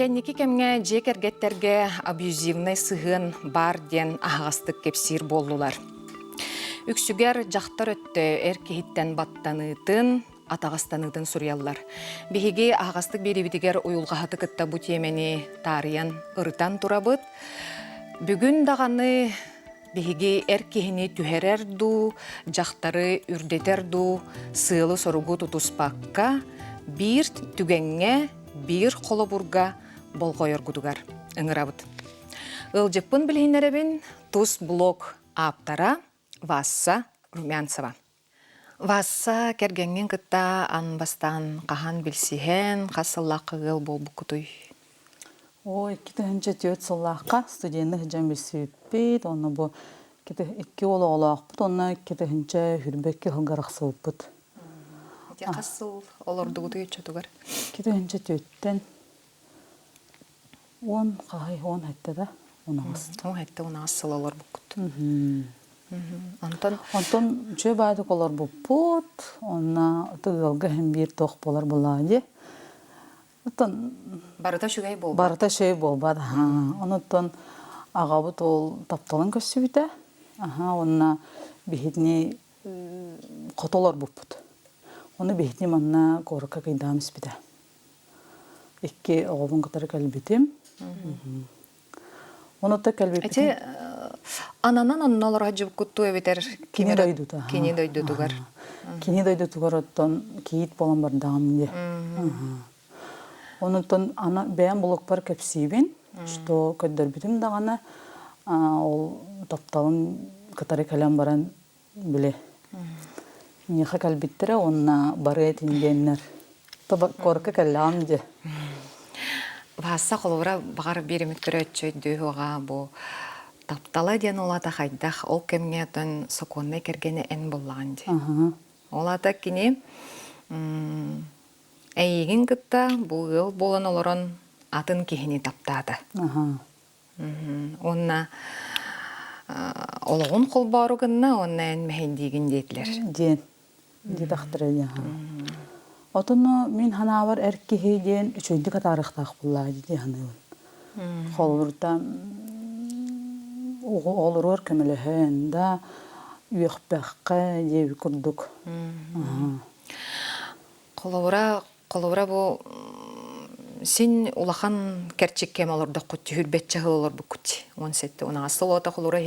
Кенники кемге жекергеттерге абьюзивный сыгын бар ден ағастык кепсир болдулар. Үксүгер жақтар өтті эркехиттен баттаныытын, атағастаныытын сурьяллар. Бихиги ағастык беребитигер уюлғахаты кытта бу темени тарыян ырытан турабыт. Бүгүн дағаны бихиги эркехини түхерерду, жақтары үрдетерду, сыылы соругу тутуспакка, бир түгенге, бир қолобурга болғойыргудугар ыңырабыт. Ылжықпын білейнеребін тус блог аптара Васса Румянцева. Васса кергенген кытта анбастан қахан білсихен, қасыллақы ғыл бол бұқытуй. Ой, киті хінче түйет сыллаққа студенті хіджан білсіппейд, оны бұл киті ikki ola olaqpıt, onu kiti hinçe hürbekki hılgaraqsıvıpпыт. Қасыл олордугуду етчетугар? Кити hinçe tүйеттен 10 қағай 10 хәтті да, 10 ағыст. 10 хәтті 10 ағысыл олар бұқыт. Онтон жөй байдық олар бұппыт, онна тұғылғы hem bir тоқ болар бұлады. Барыта шүгей бол? Барыта шөй болбады. Онытын ағабыт ол тапталын көсі біті. Онна бейдіне қотолар бұппыт. Оны бейдіне манна қорыққа қайдамыз біті. Икки оғабын қытары кәлбетім. Онытта кәлбетім. Ананан онын олар ғаджы бұқытту әбетер? Кені дойдуды. Кені дойдудугар. Кені дойдудугар оттан кейт болан бар дағамды. Онытын бәйін бұлық бар кәпсейбен, что көддер бітім дағана ол тапталын қытары кәлем баран біле. Неха кәлбеттірі онына бары әтінденлер. Қорқы кәлем де. Васа қолуыра бағар береметтері өтчөйді оға бұл таптала ден олата қайдақ ол кәмге өтін соқонны кергені ән болған де. Олата кені әйеген күтті бұл болын олырын атын кехіне таптады. Онна олығын қол баруғынна онна ән мәхендеген дейділер. Ден. Дед ақтыры ден. Отыны мен ханавар әркеге ден үшөйді қатарықтақ бұллады ден. Қолырда олырыр көміліхен да үйіқпәққа деуі күрдік. Қолуыра бұл сен улахан кәрчек кем олырда құтты, хүрбетчі ғыл олыр бұл күтті. Он сетті, оны асыл ота қолуыра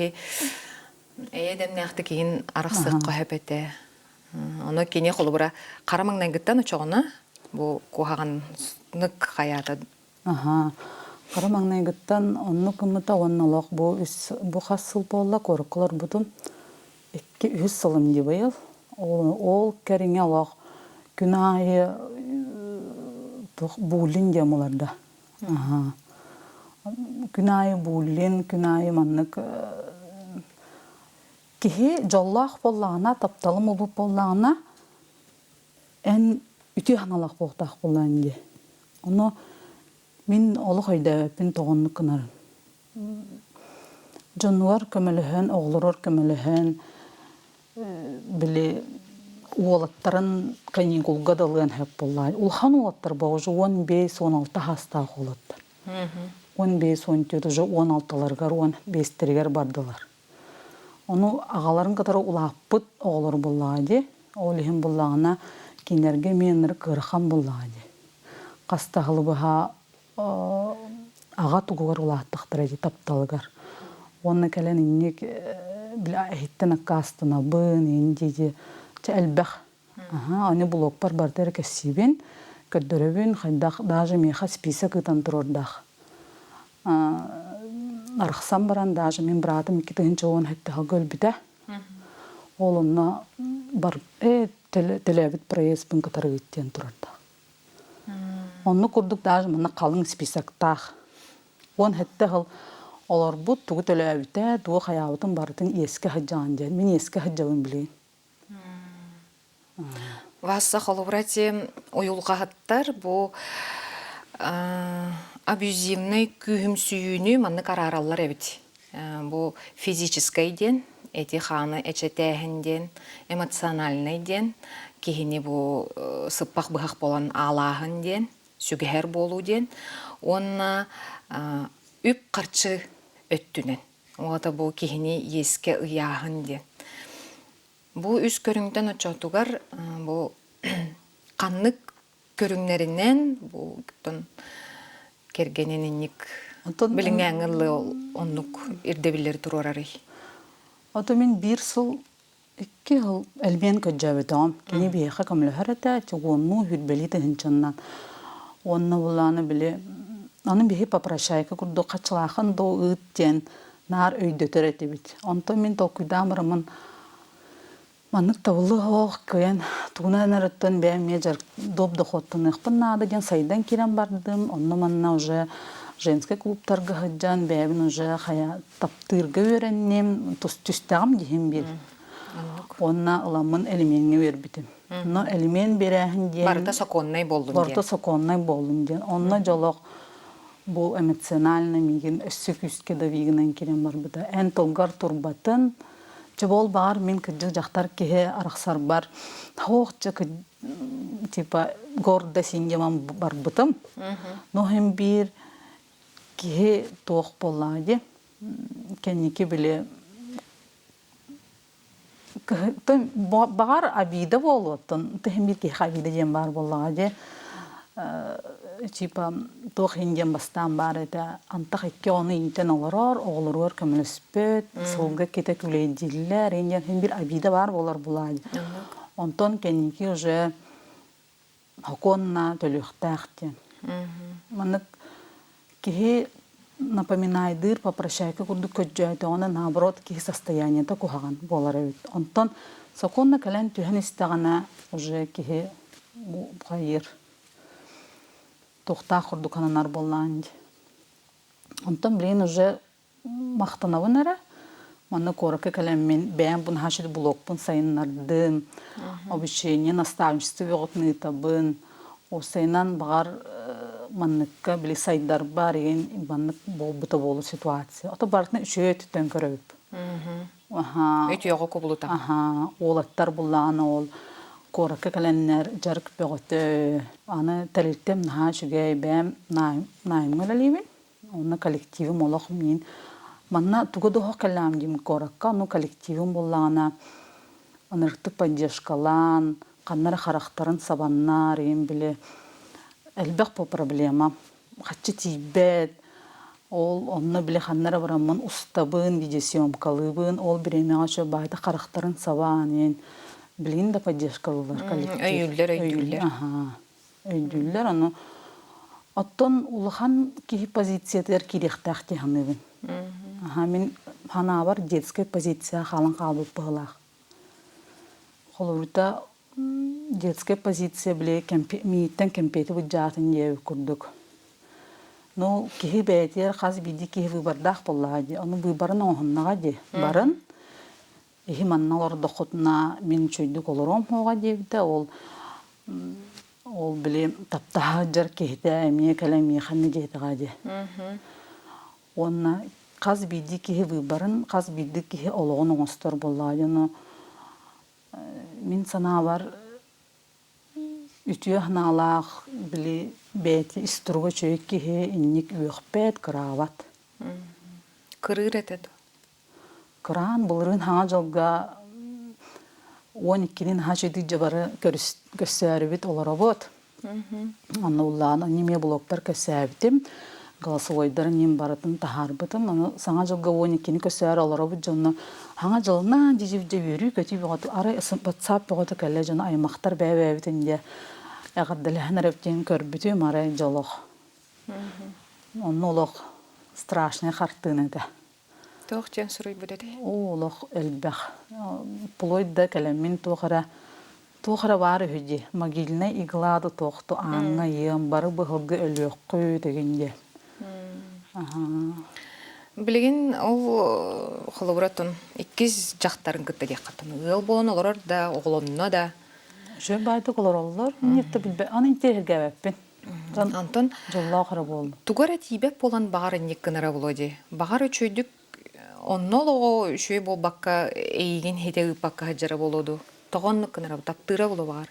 әйедемне ақты кейін арықсыққа хөпеті. Оны кене қолуыра қарамаңнан күттен ұчағына бұл қоғаған нүк қаяты. Қарамаңнан күттен оны күміта онналық бұл қасыл болла көрікқылар бұдым 2-3 сылым де байыл. Ол кәріңе алақ күнайы бұлін дем оларда. Күнайы бұлін, күнайы маннық кеге жаллақ боллағына, тапталым олып боллағына ән үте ханалақ болтақ боллағын де. Оны мен олық айда өпін тоғынны кынарын. Жонуар көміліхен, оғылырыр көміліхен біле уолаттарын кәнен қолға далған әп боллағын. Улхан уолаттар бағы 15-16 хастағы олаттар. 15-17 16-ларғар, 15-тергер бардылар. Оны ағаларын қатары улаппыт оғылыр боллағыды. Олығын боллағына кенерге менір қырқан боллағыды. Қастағылы бұға аға тұғығар улаттықтыр әді тапталығар. Оны кәлін инек әйттен аққастына бұн, ендейді әлбәқ. Аны бұлық бар бардары кәсібен, көддірібен қайдақ дажы меха списа күтан тұрордақ. Арықсан баран дажы мен бұратым 2-тігінші оғын әтті ғалғы өлбіді. Олына бар тіләбіт проеспін қытары өттен тұрордақ. Оны күрдік дажы мұны қалың списақтақ. Он әтті ғал олар бұд тұғы тіләбіті, тұғы қаяуытын барытын ескі ғаджан ден. Мен ескі ғаджауын білейін. Васа қолыбырати ойылғағыттар бұл абьюзивный күйім сүйіні манны қараралар әбіт. Бұл физическай ден, әті қаны әчетәхін ден, эмоциональный ден, кейіне бұл сыппақ бұғақ болан алағын ден, сүгәһәр болу ден. Онна үп қарчы өттүнен. Оғата бұл кихини еске ұяғын ден. Бұл үс көріңден очотугар бұл қаннық көріңнерінен бұл кергененінік біліңәңілі оннық ирдебілер тұрорары. Ото мен bir сыл 2 yıl elben köjabıtam. Kini biyeha kamlahara çuğunnu hürbelite hinçannan. Onna bulana bile anın bihi paprashayka kurdu qaçlaxın do ıtjen nar öydötör etibit. Onto men tokudamramın manık tavlı hoq köyen tuna narattan be mejar dob da xottun ıqpın nada gen saydan kiran bardım. Onna manna уже женский клубтарга хаджан бәбин уже хая таптырга öğrennem tüstağım dihim bir. Onna ılamın elimenini verbitim. No elimen berehin diyen Barda sokonnay boldun diyen. Barda sokonnay boldun diyen. Onna jolok bu emosionalna migin össük üstke da viginen kiren bar bida. En tolgar turbatın çabol bağır min kıcık jaktar kehe araqsar bar. Hoqça tipa gorda singeman bar bitim. No hem bir kehe toq bolladı. Kendiki bile bağır abide bolotun. Tehim bir kehe abide jem bar bolladı. Tipa toq hingem bastan bar ete antaq ekki onu inten olarar, oğlarlar kömülüspöt, solga kete küleydiler, hem bir abide bar bolar bolladı. Ondan kendiki уже hokonna tölüqtaqten. Manık kehe напоминайдыр попрощайка курду көджөйт она наоборот ки состоянието кухаган болар эбит. Онтон соконна кален түһен истагана уже ки хайыр тохта курду кананар болланди. Онтон блин уже мактанабынара мана коракы кален мен бәм бун хашид блокпун сайыннардым. Обучение наставничество веготны табын. Осайнан багар манныкка били сайдар бар еген баннык болбута болу ситуация. Ото бартына үшөт төн көрөп. Өт його кобулута. Олаттар булланы ол коракка каленнер жарык бөгөтө. Аны талиттем наха шүгөй бәм найм галалибин. Оны коллективим олох мен. Манна тугодо хокалам дим коракка, ну коллективим буллана. Анырыкты поддержкалан, каннар характарын сабаннар ем биле. Элбек по проблема. Хатчы тибет. Ол онны биле ханнара барамын устабын, видеосъемкалыбын, ол биреме ачы байда характарын сабан. Билин да поддержкалылар коллектив. Өйүллер. Өйдүллер аны оттон улахан ки позициятер кирехтах тиханыбын. Мен хана бар детская позиция халан калып баглах. Холурта детская позиция биле миттен кемпети буджатын ев курдук. Ну ки бетер хаз биди ки выбардах боллади. Аны выбарын оһуннага де барын. Манналар дохотна мен чөйдүк олором хога дебде ол биле таптаа жар кехте эме калеми ханны жетига де. Онна каз биди ки выбарын каз биди ки ологон оңостор боллади. Мен сана бар ütüye hanalar bile beti istruga çöykki he innik üyükpet kravat. Kırır etedu. Kran bulurun hana jolga 12'nin haşidi jabarı gösteribit olarabot. Anna ullana nime bloklar kösebitim. Голосовойдар ним баратын тахарбытым. Аны саңа жылга 12-ни көсөр оларабыт жонна. Хаңа жылна диживде йөрү көтү бөгөт. Ара WhatsApp бөгөт келе жона аймактар бәбәбитинде. Ягаддылыһын рептен көрбүтүм ара жолох. Оннолох страшный картына да. Тоқтен сұрый бүдеді. Олох элбэх. Плойда келемин тоқара бары хүди. Могильна иглады тоқту аңа ем бары бұғылғы өлөққы дегенде. Білген ол қолыбыратын 2 жақтарын күтті де қатын. Өл болын олар да, оғылынна да. Жөн байды қолар олар. Нетті білбе. Аны интерге бәппен. Антон, жолла қыра болды. Тугара тибек болан бағарын неккінара болоди. Бағар өчөйдік оннол оғы үшөй бол баққа эйген хете ұпаққа хаджара болоду. Тоғонны кынара таптыра болу бағар.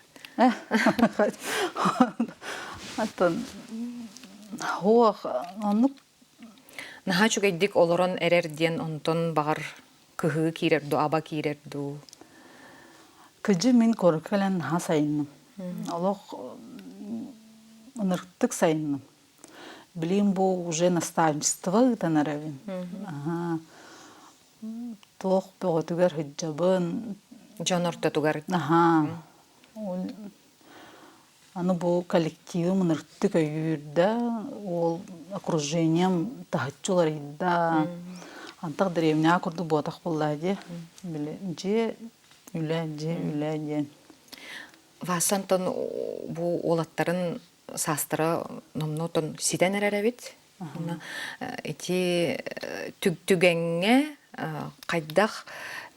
Аттан хуах оннук Наха чугайдик олорон эрерден онтон багар кыһыы киирерду, аба киирерду. кыжы мен көркелен ха сайынным. Олох нырттык сайынным. Билим бу уже наставничество тенеревин. Ага. Тох боготугар хиджабын. Жон ортотугар. Ага. Аны бу коллективым нырттык өйүрдө, ол окружением тахачулар идда. Антак древня курду ботак буллади. Биле же үле. Васантон бу олаттарын састыра номнотон сиден эреребит. Эти түгтүгеңе кайдах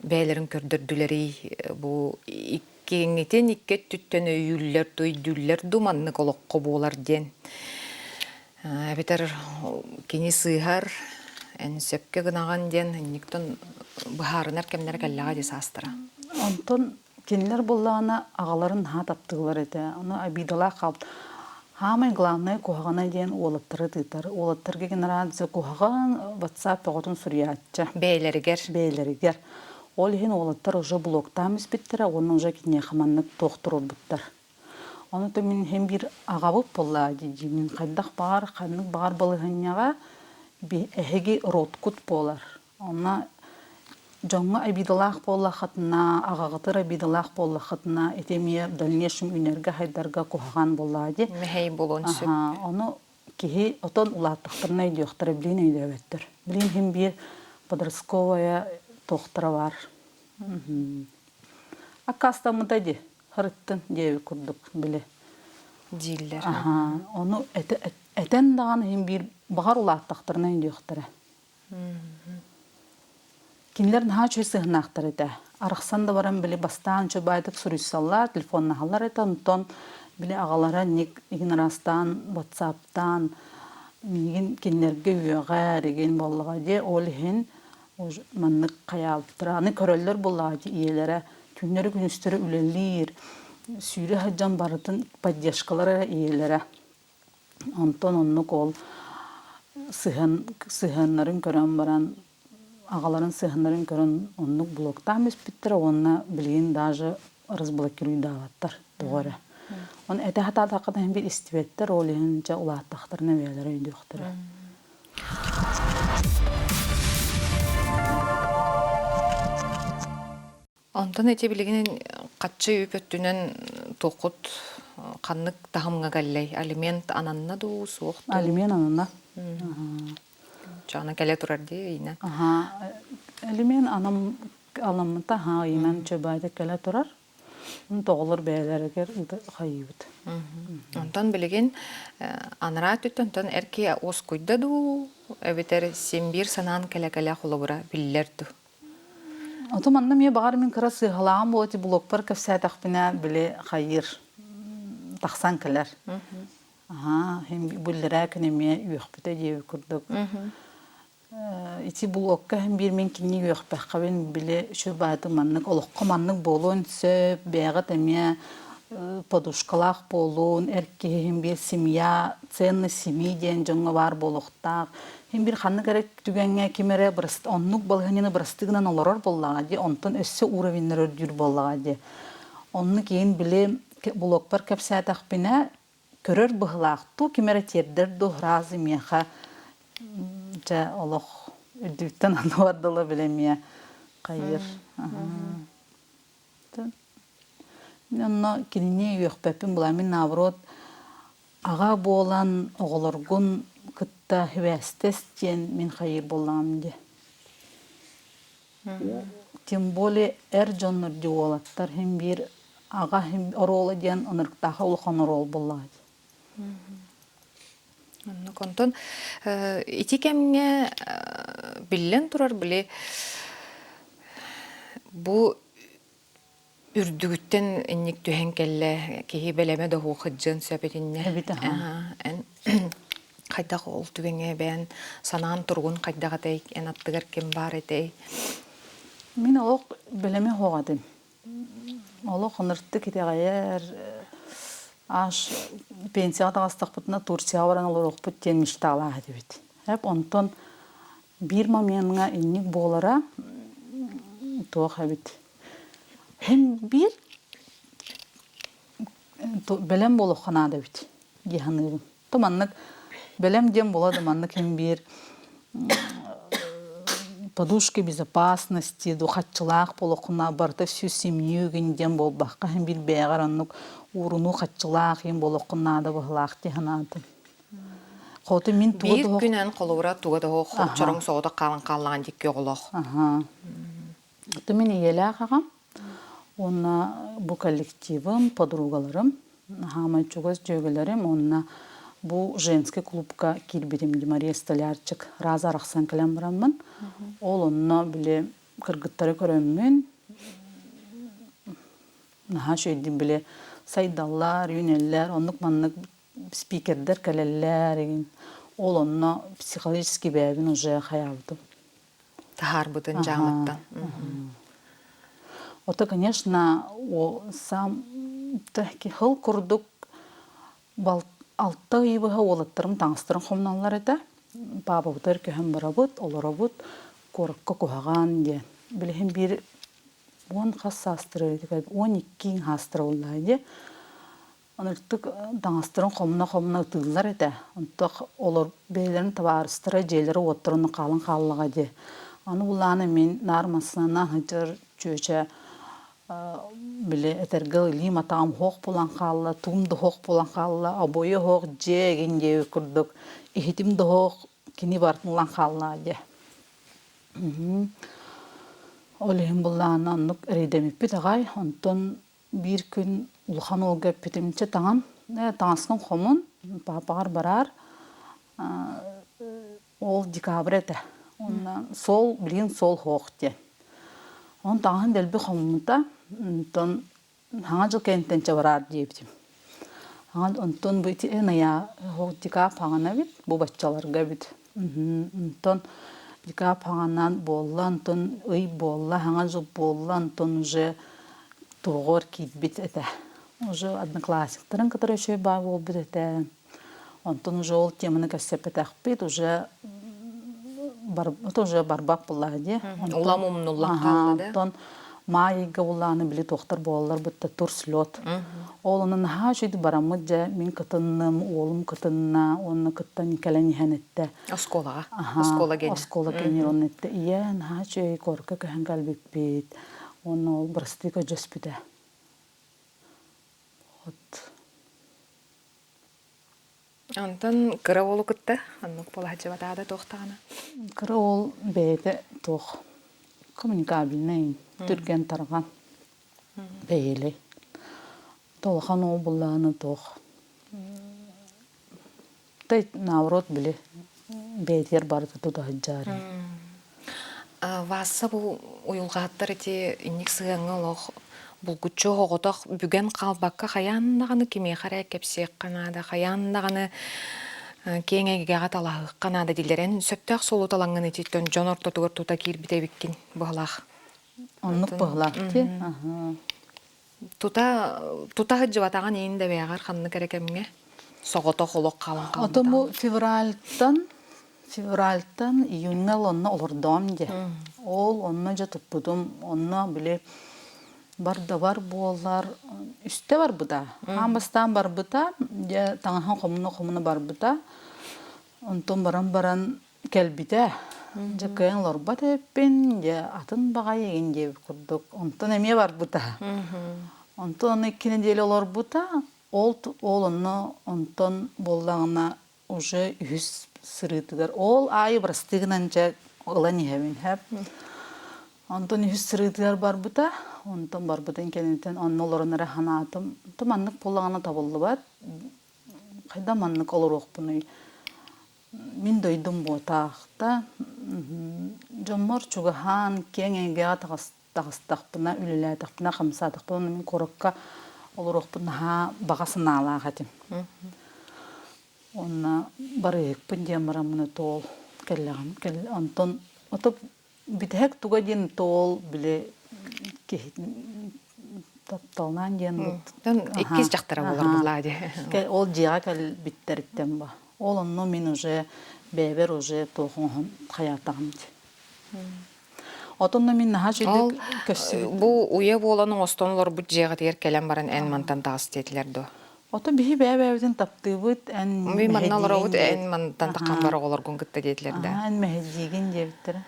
бәйлерин көрдөрдүлери бу иккеңитен икке түттөн өйүллер төйдүллер думанны колокко болар ден. Бетер кини сыйхар сөпке гынаган ден никтон быхарынар кемнер каллага десастыра. Онтон кинилер буллана агаларын ха таптыгылар эте. Аны обидала калп. Хамай главное кухагана ден олаттары тытар. Олаттарга генерация кухаган WhatsApp поготун сурьячча. Бейлеригер. Ол хин олаттар уже блоктан биттер, onun уже кине хаманнык токтурур буттар. Оны то мен хем бир агабып болла ди. Мен кайдак бар, каннык бар балыгынняга би эһеги роткут болар. Она Жоңга обидалах болла хатна, агагатыр обидалах болла хатна, этемия в дальнейшем үнерге хайдарга кухаган болла ди. Мехей болонсу. Оны кихи отон улаттыктырына идиоқтары билин өйдөбөттөр. Билин хем бир подростковая тохтара бар. Акастамыда ди, хырыттын деби курдук биле. Диллер. Оны этен даган хем бир багар улаттыктырына идиоқтары. Кинлер наха чөй сыгынақтар еді. Арықсан да баран біле бастан чөй байдық сүріссалар, телефон нахалар еді. Онтон біле ағалара нек игнорастан, WhatsApp'тан, неген кинлерге үйеғар еген болыға де, ол хен маннық қаялыптыра. Аны көрөлер болыға де иелері, күнлері күністері үлелер, сүйрі хаджан барытын поддержкалары иелері. Онтон оннық ол сыгынларын көрен баран, Ағаларын сыгынларын көрін оннық блоктан биттер, онна білген даже разблокируй даваттар doğru. Он әті хата тақыдан бір истиветтер, ол енінче улаттақтарына вейлер өйдіқтірі. Онтан әте білігінен қатшы өпөттінен тоқыт қаннық тағымға кәллей. Алимент ананна ду соқты? Алимент ананна. Чана кәле тұрар де, ина? Алимент аламынта имен чөбайды кәле тұрар. Тоғылыр бәйлерігер қайыбыд. Онтан білігін анара түттен тон әрке ос көйді ду, әбетер сен бір санан кәле-кәле құлы бұра білілерді. Отым анна мен бағар мен кіра сыйғалаған болыты блокпар көпсәтақ біне білі қайыр тақсан кәлер. Бүлдірі күнеме үйіқпіті деуі күрдік. Ити блокка бір мен кені үйіқпәқ қабен білі шөй байды маннық, олыққа маннық болуын сөп, бәғыт әме подушкалақ болуын, әрке бір семья, ценный семей ден жоңы бар болуқтақ. Bir xanı gerek tügenge kimere bırıst, onluk balğanını bırıstıgınan olurur bollağa di, ondan össe uğravinler ördür bollağa di. Onluk yiyin bile blokpar kapsayataq bine körür bıhlaqtu, kimere terdir duh razı miyaqa. Ja oluq ödüvitten anıvadılı bilemiye qayır. Onunla kiline yok pepin bulamin navrot ağa boğulan oğulurgun kıtta hüvestes diyen min hayır bolam de. Tüm bolе jonur di olattar hem bir ağa hem orol diyen onurqtağı uluqan orol bolladı. Konton iti kemge billen turar bile bu ürdügütten ennik tühen kelle ki beleme de hoqıcın söhbetinne. Evet Qaydak ol tüvenge ben sanan turgun qaydak atay en attıgar kim var etay. Min oluq beleme hoqadım. Oluq onurttu kite gayar аш пенсия тагастакпытына Турция баран олорокпут тен мечтала дебит. Хеп онтон бир моментга инник болара тох хабит. Hem bir belem болохана дебит. Геханыбын. Томаннык белем дем болады маннык hem bir подушки безопасности, духатчылак болохуна барда всю семью гендем болбакка hem bir бегараннык уруну хатчылак hem болохуна да бахлак деханатын. Хоты мин Bir тугу günən qolura tuğa da xorçarın soğuda qalan qalan dik yoğloq. Ага. Это мен елағағам. Онна bu коллективым, подругаларым, хама чугас жөгелерим, онна bu женский клубка килбирим Мария Столярчик раза арақсан калам барамын. Ол онна биле кыргыттары көрөммүн. Наха шөйдим биле сайдаллар, юнеллер, оннук маннык спикердер калеллер. Ол онна психологический бәбин уже хаябдым. Tahar butun jamıttan. Это, конечно, сам тахки хыл курдук алты ибыга олаттырым таңыстырым хомналар это. Баба бутыр көһәм барабыт, оларабыт, корыкка кухаган де. Билем бир 10 хасастыры, 12 хастыры уллайды. Аныртык таңыстырым хомна тыйлар это. Онтак олар бейлерин табарыстыра жейлери оттырыны калын каллыга де. Аны уланы мен нармасынан хыжыр чөчө биле этергел лима там хок булан калла, тумды хок булан калла, обойы хок жеген же күрдүк. Ихитимди хок кини бартылан калла же. Олем булан аннык редемип битагай, онтон бир күн улхан олга питимче таңан, таңаскан хомун папагар барар. Ол декабрете. Онна сол билин сол хокте. Он таңын делби хомунта, онтон хаңа жыл кенттенче барар дейбдим. Онтон бити эная хок декаб хаңана бит, бу баччаларга бит. Онтон декаб хаңанан болла, онтон ый болла, хаңа жыл болла, онтон уже тоғор кит бит эте. Уже одноклассниктарын который еще ба бол бит эте. Онтон уже ол теманы кәсепетәк бит, уже тоже барбак буллади. Уламумнуллах калды. Онтон майга уланы били тоқтар болалар бутта турслет. Олунун ха жүйді барамыд же мен кытынным, олым кытынна, оны кыттан никелен хенетте. Осколага. Оскола гени. Оскола гени ронетте. Иян ха жүй корка көһен галбип бит. Оны ол брастика жөспүдө. Вот. Антон кыра болу кытта, аннук болажы батада тоқтағана. Кыра ол бейте тоқ. Коммуникабельный, түрген тарған. Бейлей. Толхан ол бұлланы тоқ. Тай наурот біле. Бейтер барды туда хаджары. Васа бұл уйылғаттар ете инник сығаңы олық бұлгүтчі оғытақ бүген қалбаққа қаяннағаны кеме қарай кепсек қанады, қаяннағаны кеңегеға талағы қанады дилерен сөптәқ солу талаңын ететтен жон ортотығыр тута келбіте біккен бұғылақ. Онлық бұғылақ те? Тута ғыджы батаған ең де бәғар қанны кәрекемге соғытақ олық қалын қалын. Ото бұл февральтан июньнел онна олырдам де. Ол онна жа тұппыдым, онна біле бар болар, үсте бар бұда. Амбастан бар бұда, таңахан қомына бар бұда. Онтон баран кәлбіде. Жакайын лорбат әппен, атын баға еген деп күрдік. Онтон әме бар бұда. Онтон екені дейлі олар бұда. Ол онтон болдағына уже үз сырытыгар. Ол айы бірастығынан жа ұлан ехемін әп. Онтон үз сырытыгар бар бұда. Онтон бар бұдан кенеттен онны оларынары ханатым. Маннық болағына табылды бат. Қайда маннық олар оқпыны. Мен дойдым бұтақта. Жоммар чугахан кеңеге тағыстақпына, үлілі тақпына, қамсатақпына. Мен қорыққа олар оқпына бағасын ала қатым. Онна бары екпін демарамыны тол кәлләғым. Онтон отып бітәк туға ден тол біле тапталнан ден бут. Тон иккис жактара болар буллади. Ол жига кел биттериттен ба. Ол онно мен уже бебер уже тохон хаятагым. Отонно мен наха Ол жүдүк көссүбүт. бу уя боланын остонлор бу жега тигер келен баран эн мантан тагыс тетилер до. Ото бихи бебебитин таптыбыт эн Би манналар обут эн мантан такан бар оголор гунгытта детилер да. Эн мехедиген жебиттер.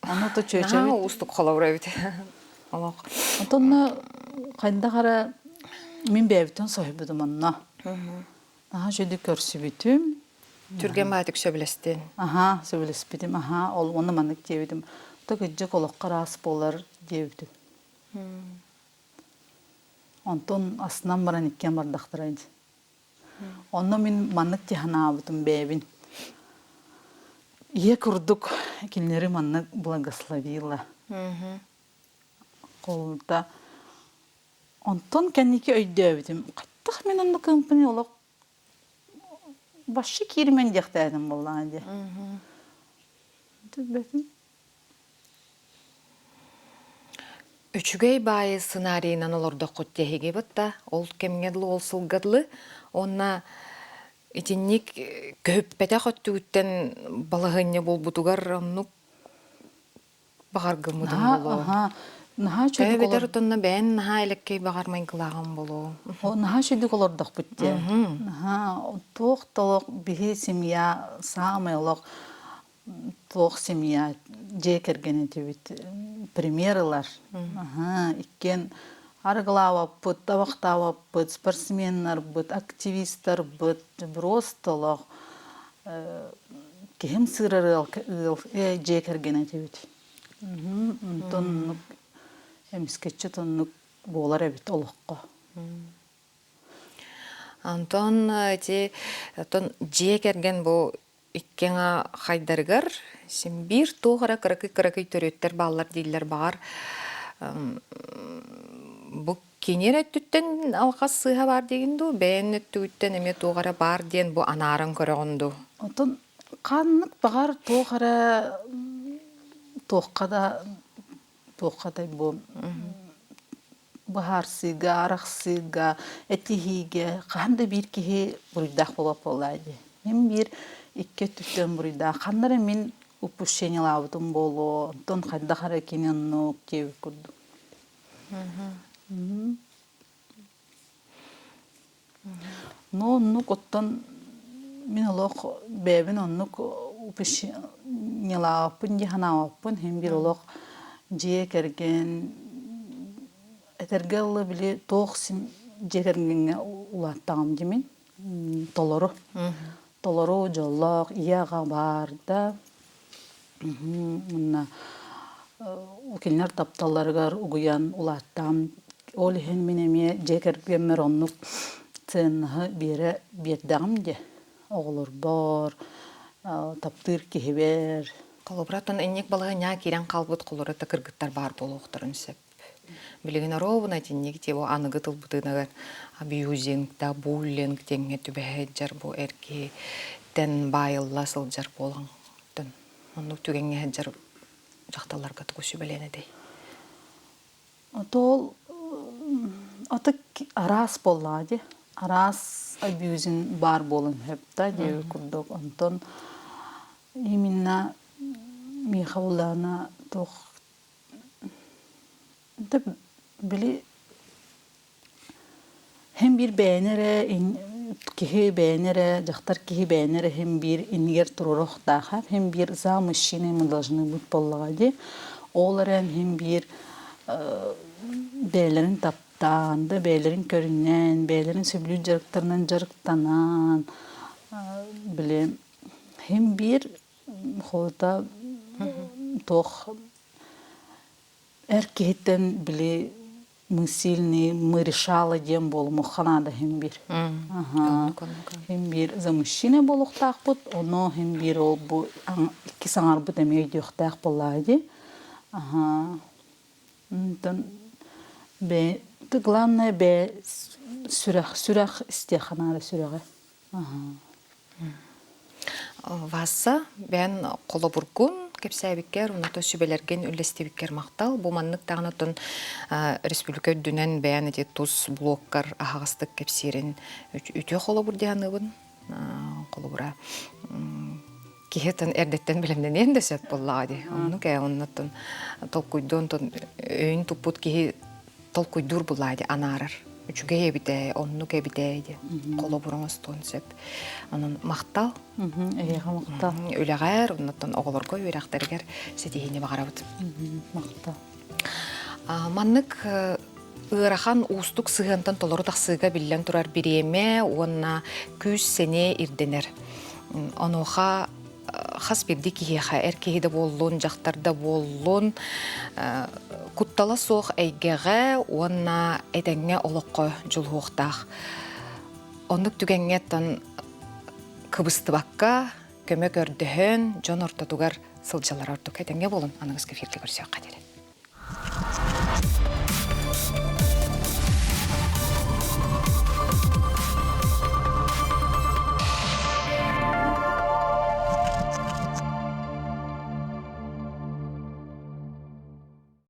Аны то Наха чөчөбүт. устук холовра бит. Алак. Отонно кайда кара мен бебитин сойбудум анна. Наха жүдүк көрсүбүтүм. Түрген баатык сөбүлестен. Аха, сөбүлеспитим. Аха, ол оны манык жебитим. То кыжык олокка рас болар жебитим. Онтон астынан баран иккен бардактырайды. Онно мен манык жаханаабытым бебин. Ие курдук кинлери манык благословила. Колда. Онтон кенники өйдөбүтүм. Каттык мен онно компани олок башы кирмен жактадым болланды. Түбөтүм. Үчүгей баайы сценарийнан олордо коттехиге бытта, ол кемгедлы, ол сылгадлы, онна итинник көппете коттугуттен балагынне болбутугар оннук багаргымыдын болу. Аха, наха чөдүк Бәбетер утонна бән наха элеккей багармайын кылаган болу. О, наха чөдүк олордок бутте. Наха, толок бихи семья самыйлык тоқ семья жекергене дебит примерлар. Ага, иккен аргылава пыт, табактава пыт, спортсменнар быт, активисттар быт, бростолок кем сырыр жекергене дебит. Тоннук эмискетче тоннук болар эбит олокко. Антон тон жекерген бу иккеңа хайдаргар сен бир тоғара кыракый төрөттер баллар дейлер бар. Бу кенер өттүттен алқа сыға бар дегенду, бәйін өттүттен эме тоғара бар ден бу анарын көрөгөнду. Антон каннык багар тоғара тоққада бу бахар сыга, арак сыга, этихиге кандай бир кихи буйдак болуп болайды. Мен бир икке түттен бурда кандары мен упущение лабытым болу, тон кайда кара кененну кеп курду. Но нук оттон мен олок бебин оннук упущение лабытын жаханабытын hem бир олок жекерген этергеллы биле тоқсим жекергенге улаттагам демен толору. Толору жоллок ияга бар да. Мына укилнер тапталаргар угуян улаттам. Ол хен менеме жекергенмер оннук ценнахы бере бердагым де. Оголор бар, таптыр кихибер. Колобратон эннек балага ня кирен калбыт колората кыргыттар бар болуктарын сеп. Билеген ровна тинник те бу аныгытыл бутынагар абьюзинг да буллинг теңге түбәҗәр бу эрки тен байылла сылҗар болан. Тен моны түгәнгә җар жакталарга тугышы белене ди. Отол атык арас боллади. Арас абьюзинг бар болын хепта де курдук Антон именно Михаулана тох да били hem bir beğenere kihi beğenere jahtar kihi beğenere hem bir iniger tururuk daha hem bir za mужчины мы должны быть поллагади оларын hem bir beylerin taptan da beylerin körünen beylerin süblü jarıklarından jarıktanan bile hem bir holda toh erkekten bile мы сильные, мы решала дем бол моханада хембир. Ага. Хембир за мужчина болук такбут, оно хембир ол бу ики саңар бу демей дюхтак болайды. Ага. Тон бе ты главное бе сүрах истеханада сүрага. Ага. Васа бен колобургун кепсәбиккер, уната сүбелерген үллестебиккер мактал. Бу маннык тагынатын республика дүнен бәян ете тус блоккар ахагыстык кепсирин үтө холо бурдяныбын. Колубура кихетен эрдеттен билемден энде сөп боллагы. Онну ке оннатын толкуйдон өйн тупут кихи толкуйдур буллагы анарар. Үчүгө ебите, онну кебите, колобуруңуз тон сөп. Анын мактал, мактал. Үлэгер, оннаттан оголорго үйрактергер сетихине багарабыт. Мактал. Маннык ырахан устук сыгантан толору тахсыга биллен турар биреме, онна күз сене ирденер. Оноха хас бирди кихиха, эркихиде боллун, жактарда боллун, куттала соқ әйгеге, онна әдәңе олыққы жылуықтақ. Оннық түгенгеттен кыбыстыбаққа көмек өрдіхін, жон ортатуғар сылжалар ортық әдәңе болын, аныңыз кефирді көрсе қадері.